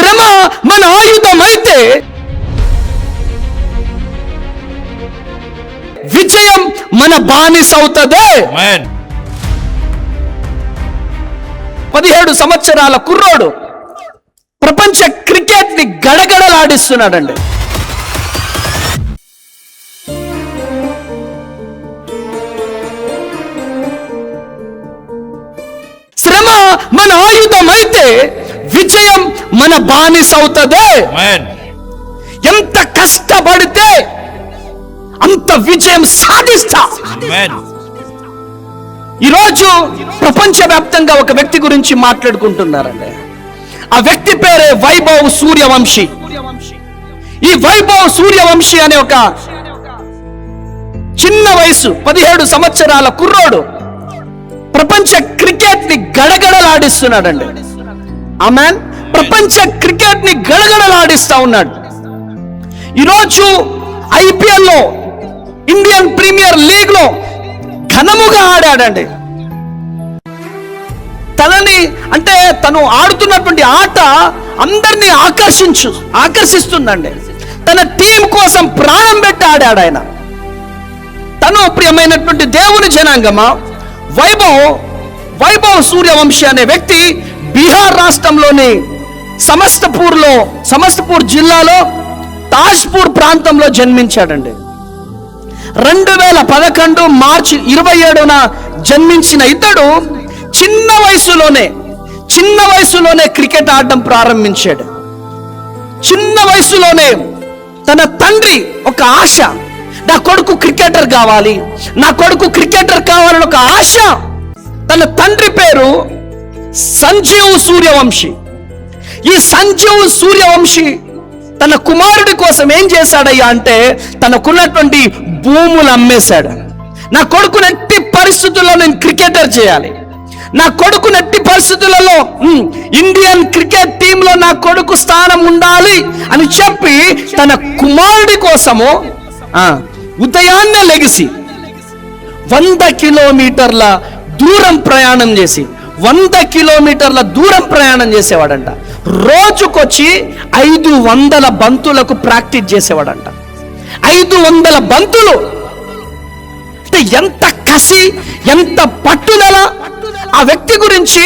శ్రమ మన ఆయుధమైతే విజయం మన బానిస అవుతుంది. 17 సంవత్సరాల కుర్రోడు ప్రపంచ క్రికెట్ ని గడగడలాడిస్తున్నాడండి. శ్రమ మన ఆయుధమైతే విజయం మన బానిస అవుతుంది. ఎంత కష్టపడితే అంత విజయం సాధిస్తా. ఈరోజు ప్రపంచవ్యాప్తంగా ఒక వ్యక్తి గురించి మాట్లాడుకుంటున్నారండి. ఆ వ్యక్తి పేరే వైభవ్ సూర్యవంశీ. ఈ వైభవ్ సూర్యవంశీ అనే ఒక చిన్న వయసు 17 సంవత్సరాల కుర్రోడు ప్రపంచ క్రికెట్ ని గడగడలాడిస్తున్నాడండి. ఆమెన్. ప్రపంచ క్రికెట్ ని గడగడలాడిస్తా ఉన్నాడు. ఈరోజు IPL లో, ఇండియన్ ప్రీమియర్ లీగ్ లో ఘనముగా ఆడాడండి. తను ఆడుతున్నటువంటి ఆట అందరినీ ఆకర్షిస్తుందండి. తన టీం కోసం ప్రాణం పెట్టి ఆడాడు ఆయన. తను ప్రియమైనటువంటి దేవుని జనాంగమా, వైభవ్ సూర్యవంశీ అనే వ్యక్తి బీహార్ రాష్ట్రంలోని సమస్తపూర్ జిల్లాలో తాజ్పూర్ ప్రాంతంలో జన్మించాడండి. 2011 మార్చి 27న జన్మించిన ఇతడు చిన్న వయసులోనే క్రికెట్ ఆడడం ప్రారంభించాడు. చిన్న వయసులోనే తన తండ్రి ఒక ఆశ, నా కొడుకు క్రికెటర్ కావాలని ఒక ఆశ. తన తండ్రి పేరు సంజీవ్ సూర్యవంశీ. ఈ సంజీవ్ సూర్యవంశీ తన కుమారుడి కోసం ఏం చేశాడయ్యా అంటే తనకున్నటువంటి భూములు అమ్మేశాడు. నా కొడుకుని ఎట్టి పరిస్థితుల్లో నేను క్రికెటర్ చేయాలి, నా కొడుకుని ఎట్టి పరిస్థితులలో ఇండియన్ క్రికెట్ టీంలో నా కొడుకు స్థానం ఉండాలి అని చెప్పి తన కుమారుడి కోసము ఉదయాన్నే లెగిసి 100 కిలోమీటర్ల దూరం ప్రయాణం చేసేవాడంట. రోజుకొచ్చి 500 బంతులకు ప్రాక్టీస్ చేసేవాడంట. 500 బంతులు అంటే ఎంత కసి, ఎంత పట్టుదల. ఆ వ్యక్తి గురించి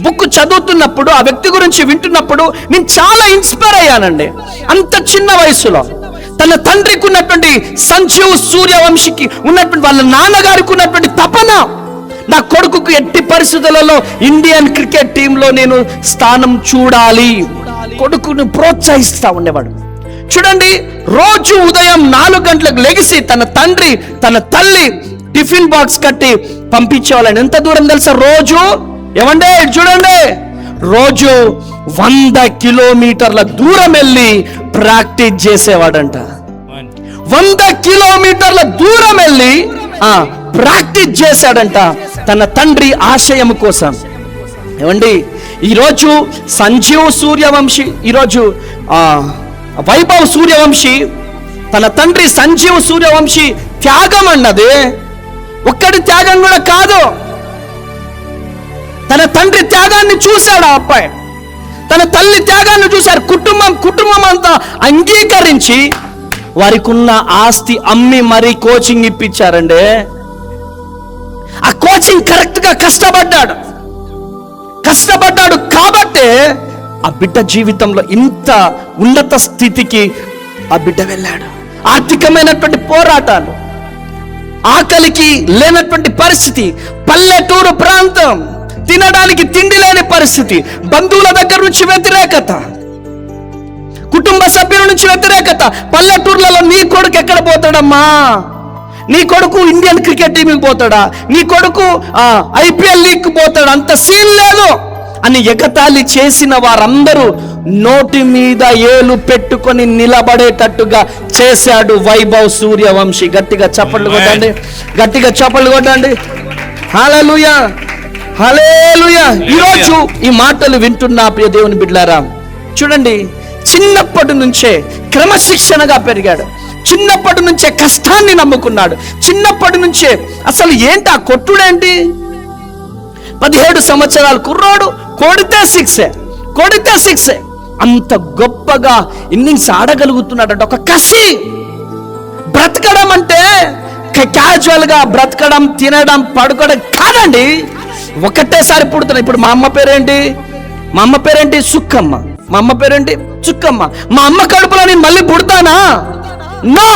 బుక్ చదువుతున్నప్పుడు, ఆ వ్యక్తి గురించి వింటున్నప్పుడు నేను చాలా ఇన్స్పైర్ అయ్యానండి. అంత చిన్న వయసులో తన తండ్రికి ఉన్నటువంటి సంజీవ్ సూర్యవంశీకి ఉన్నటువంటి వాళ్ళ నాన్నగారికి ఉన్నటువంటి తపన, నా కొడుకుకు ఎట్టి పరిస్థితులలో ఇండియన్ క్రికెట్ టీంలో నేను స్థానం చూడాలి, కొడుకుని ప్రోత్సహిస్తా ఉండేవాడు. చూడండి, రోజు ఉదయం 4 గంటలకు లెగిసి తన తండ్రి తన తల్లి టిఫిన్ బాక్స్ కట్టి పంపించేవాళ్ళని. ఎంత దూరం తెలుసా? రోజు 100 కిలోమీటర్ల దూరం వెళ్ళి ప్రాక్టీస్ చేసేవాడంట. 100 కిలోమీటర్ల దూరం వెళ్ళి ప్రాక్టీస్ చేశాడంట తన తండ్రి ఆశయం కోసం. ఏమండి, ఈరోజు సంజీవ్ సూర్యవంశీ, ఈరోజు వైభవ్ సూర్యవంశీ తన తండ్రి సంజీవ్ సూర్యవంశీ త్యాగం అన్నది ఒక్కడి త్యాగం కూడా కాదు. తన తండ్రి త్యాగాన్ని చూశాడు ఆ అబ్బాయి, తన తల్లి త్యాగాన్ని చూశారు. కుటుంబం అంతా అంగీకరించి వారికి ఉన్న ఆస్తి అమ్మి మరీ కోచింగ్ ఇప్పించారండి. ఆ కోచింగ్ కరెక్ట్ గా కష్టపడ్డాడు కాబట్టే ఆ బిడ్డ జీవితంలో ఇంత ఉన్నత స్థితికి ఆ బిడ్డ వెళ్ళాడు. ఆర్థికమైనటువంటి పోరాటాలు, ఆకలికి లేనటువంటి పరిస్థితి, పల్లెటూరు ప్రాంతం, తినడానికి తిండి లేని పరిస్థితి, బంధువుల దగ్గర నుంచి వ్యతిరేకత, కుటుంబ సభ్యుల నుంచి వ్యతిరేకత. పల్లెటూర్లలో నీ కొడుకు ఎక్కడ పోతాడమ్మా, నీ కొడుకు ఇండియన్ క్రికెట్ టీంకి పోతాడా, నీ కొడుకు IPL లీగ్ పోతాడు, అంత సీన్ లేదు అని ఎగతాళి చేసిన వారందరూ నోటి మీద ఏలు పెట్టుకొని నిలబడేటట్టుగా చేశాడు వైభవ్ సూర్యవంశీ. గట్టిగా చప్పట్లు కొట్టండి. హల్లెలూయా, హల్లెలూయా. ఈరోజు ఈ మాటలు వింటున్న ప్రియ దేవుని బిడ్డలారా, చూడండి, చిన్నప్పటి నుంచే క్రమశిక్షణగా పెరిగాడు. చిన్నప్పటి నుంచే కష్టాన్ని నమ్ముకున్నాడు. చిన్నప్పటి నుంచే అసలు ఏంటి ఆ కొట్టుడేంటి? 17 సంవత్సరాల కుర్రాడు కొడితే సిక్సే. అంత గొప్పగా ఇన్నింగ్స్ ఆడగలుగుతున్నాడంట. ఒక కసి. బ్రతకడం అంటే క్యాజువల్గా బ్రతకడం, తినడం, పడుకోవడం కాదండి. ఒకటేసారి పుడుతున్నాయి. ఇప్పుడు మా అమ్మ పేరేంటి సుక్కమ్మ. మా అమ్మ పేరేంటి చుక్కమ్మ. మా అమ్మ కడుపులో నేను మళ్ళీ పుడతానా? నో.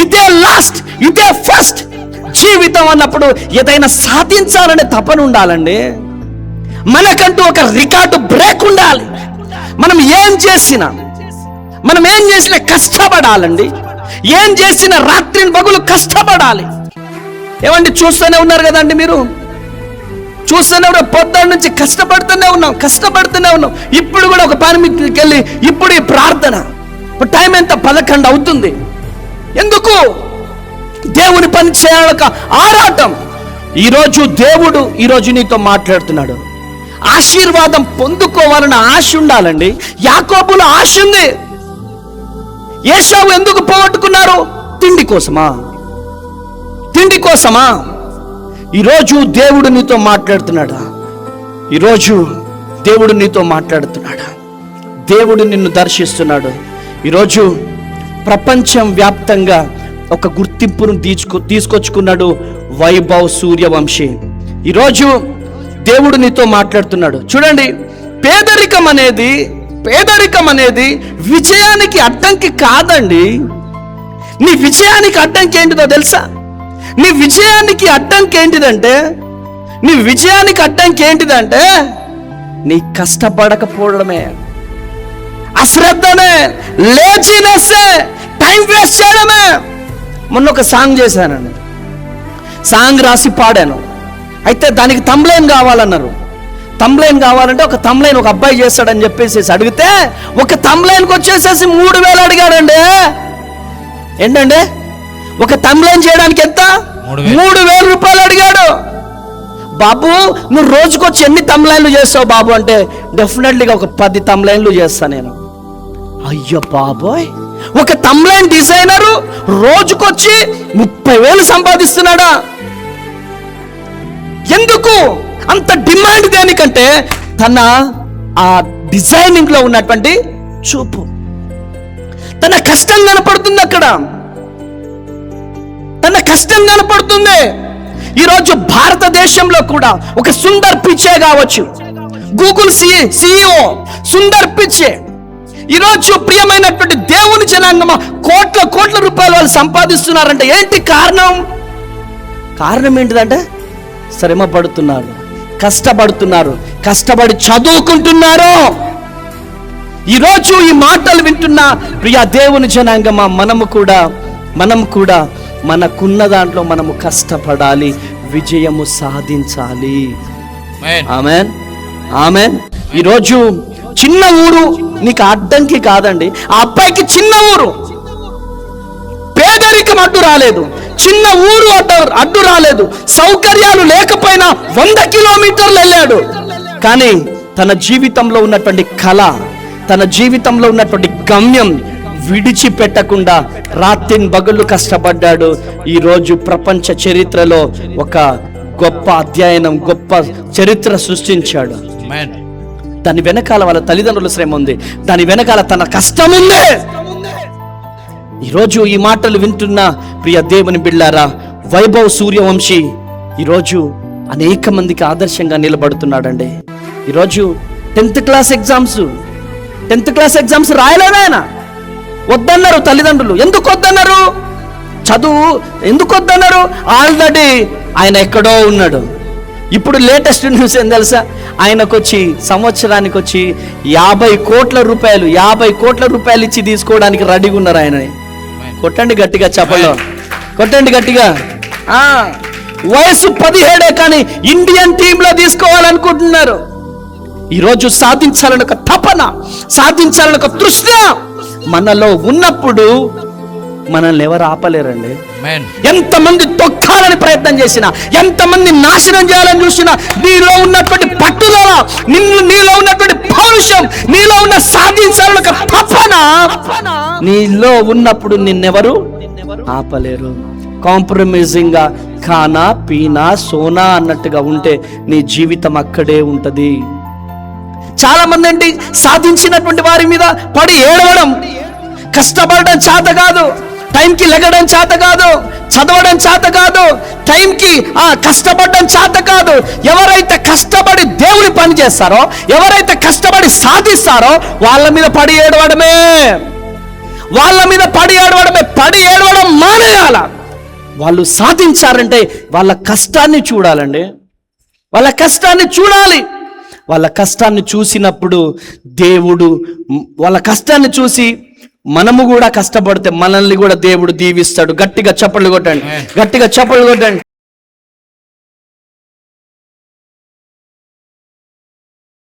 ఇదే లాస్ట్, ఇదే ఫస్ట్. జీవితం అన్నప్పుడు ఏదైనా సాధించాలనే తపన ఉండాలండి. మనకంటూ ఒక రికార్డు బ్రేక్ ఉండాలి. మనం ఏం చేసినా కష్టపడాలండి. ఏం చేసినా రాత్రి పగులు కష్టపడాలి. ఏమండి, చూస్తూనే ఉన్నారు కదండి, మీరు చూస్తూనే ఉన్నారు. పొద్దున్న నుంచి కష్టపడుతూనే ఉన్నాం. ఇప్పుడు కూడా ఒక పని మీదకి వెళ్ళి ఇప్పుడు ఈ ప్రార్థన. ఇప్పుడు టైం ఎంత? 11 అవుతుంది. ఎందుకు? దేవుని పని చేయాలక ఆరాటం. దేవుడు ఈరోజు నీతో మాట్లాడుతున్నాడు. ఆశీర్వాదం పొందుకోవాలని ఆశ ఉండాలండి. యాకోబులో ఆశ ఉంది. ఏశావు ఎందుకు పోగొట్టుకున్నారు? తిండి కోసమా? ఈరోజు దేవుడు నీతో మాట్లాడుతున్నాడా? దేవుడు నిన్ను దర్శిస్తున్నాడు. ఈరోజు ప్రపంచం వ్యాప్తంగా ఒక గుర్తింపును తీసుకొచ్చుకున్నాడు వైభవ్ సూర్యవంశీ. ఈరోజు దేవుడు నీతో మాట్లాడుతున్నాడు. చూడండి, పేదరికం అనేది విజయానికి అడ్డంకి కాదండి. నీ విజయానికి అడ్డంకి ఏంటిదో తెలుసా? నీ విజయానికి అడ్డంకి ఏంటిదంటే నీ కష్టపడకపోవడమే, అశ్రద్ధనే, లేజినెస్సే, టైం వేస్ట్ చేయడమే. మొన్న ఒక సాంగ్ చేశానండి. సాంగ్ రాసి పాడాను. అయితే దానికి తమ్లైన్ కావాలన్నారు. తమ్లైన్ కావాలంటే ఒక తమ్లైన్ ఒక అబ్బాయి చేస్తాడని చెప్పేసి అడిగితే ఒక తమ్లైన్కి వచ్చేసేసి 3000 అడిగాడండి. ఏంటంటే ఒక తమ్లైన్ చేయడానికి ఎంత? 3000 రూపాయలు అడిగాడు. బాబు, నువ్వు రోజుకొచ్చి ఎన్ని తమ్లైన్లు చేస్తావు బాబు అంటే, డెఫినెట్లీగా ఒక 10 తమ్లైన్లు చేస్తా నేను. అయ్యో బాబోయ్, ఒక తమ్లైన్ డిజైనరు రోజుకొచ్చి 30,000 సంపాదిస్తున్నాడా? ఎందుకు అంత డిమాండ్? దేనికంటే తన ఆ డిజైనింగ్ లో ఉన్నటువంటి చూపు, తన కష్టం కనపడుతుంది. అక్కడ తన కష్టం కనపడుతుంది. ఈరోజు భారతదేశంలో కూడా ఒక సుందర్ పిచ్చే కావచ్చు, గూగుల్ CEO సుందర్ పిచ్చే. ఈరోజు ప్రియమైనటువంటి దేవుని జనాంగమా కోట్ల రూపాయలు వాళ్ళు సంపాదిస్తున్నారంటే ఏంటి కారణం? ఏంటిదంటే శ్రమ పడుతున్నారు, కష్టపడి చదువుకుంటున్నారు. ఈరోజు ఈ మాటలు వింటున్న ప్రియ దేవుని జనాంగమా, మనము కూడా మనకున్న దాంట్లో మనము కష్టపడాలి, విజయము సాధించాలి. ఆమెన్. ఈరోజు చిన్న ఊరు నీకు అడ్డంకి కాదండి. ఆ అబ్బాయికి చిన్న ఊరు, పేదరికం అడ్డు రాలేదు. చిన్న ఊరు అడ్డు రాలేదు. సౌకర్యాలు లేకపోయినా 100 కిలోమీటర్లు వెళ్ళాడు. కానీ తన జీవితంలో ఉన్నటువంటి కళ, తన జీవితంలో ఉన్నటువంటి గమ్యం విడిచిపెట్టకుండా రాత్రిన్ పగళ్ళు కష్టపడ్డాడు. ఈరోజు ప్రపంచ చరిత్రలో ఒక గొప్ప అధ్యయనం, గొప్ప చరిత్ర సృష్టించాడు. దాని వెనకాల వాళ్ళ తల్లిదండ్రుల శ్రమ ఉంది, దాని వెనకాల తన కష్టం ఉంది. ఈరోజు ఈ మాటలు వింటున్న ప్రియ దేవుని బిడ్డలారా, వైభవ్ సూర్యవంశీ ఈరోజు అనేక మందికి ఆదర్శంగా నిలబడుతున్నాడండి. ఈరోజు 10th క్లాస్ ఎగ్జామ్స్ రాయలేదాయన. వద్దన్నారు తల్లిదండ్రులు. ఎందుకు వద్దన్నారు? చదువు ఎందుకు వద్దన్నారు? ఆల్రెడీ ఆయన ఎక్కడో ఉన్నాడు. ఇప్పుడు లేటెస్ట్ న్యూస్ ఏం తెలుసా? సంవత్సరానికి వచ్చి 50 కోట్ల రూపాయలు ఇచ్చి తీసుకోవడానికి రెడీగా ఉన్నారు ఆయన. కొట్టండి గట్టిగా, చెప్పలో కొట్టండి గట్టిగా. వయసు 17 కానీ ఇండియన్ టీంలో తీసుకోవాలనుకుంటున్నారు. ఈరోజు సాధించాలని ఒక తపన, సాధించాలని ఒక తృష్ణ మనలో ఉన్నప్పుడు మనల్ని ఎవరు ఆపలేరండి. ఎంతమంది తొక్కాలని ప్రయత్నం చేసినా, ఎంతమంది నాశనం చేయాలని చూసినా, నీలో ఉన్నటువంటి పట్టుదల, నీలో ఉన్నటువంటి పౌరుషం, నీలో ఉన్న సాధించాలని ఒక తపన నీలో ఉన్నప్పుడు నిన్నెవరు ఆపలేరు. కాంప్రమైజింగ్ గా ఖానా పీనా సోనా అన్నట్టుగా ఉంటే నీ జీవితం అక్కడే ఉంటది. చాలా మంది ఏంటి, సాధించినటువంటి వారి మీద పడి ఏడవడం, కష్టపడడం చేత కాదు, టైంకి లెగడం చేత కాదు, చదవడం చేత కాదు, టైంకి కష్టపడడం చేత కాదు. ఎవరైతే కష్టపడి దేవుని పని చేస్తారో, ఎవరైతే కష్టపడి సాధిస్తారో వాళ్ళ మీద పడి ఏడవడమే, పడి ఏడవడం మానేయాల. వాళ్ళు సాధించారంటే వాళ్ళ కష్టాన్ని చూడాలండి, వాళ్ళ కష్టాన్ని చూడాలి. వాళ్ళ కష్టాన్ని చూసినప్పుడు దేవుడు, వాళ్ళ కష్టాన్ని చూసి మనము కూడా కష్టపడితే మనల్ని కూడా దేవుడు దీవిస్తాడు. గట్టిగా చప్పట్లు కొట్టండి.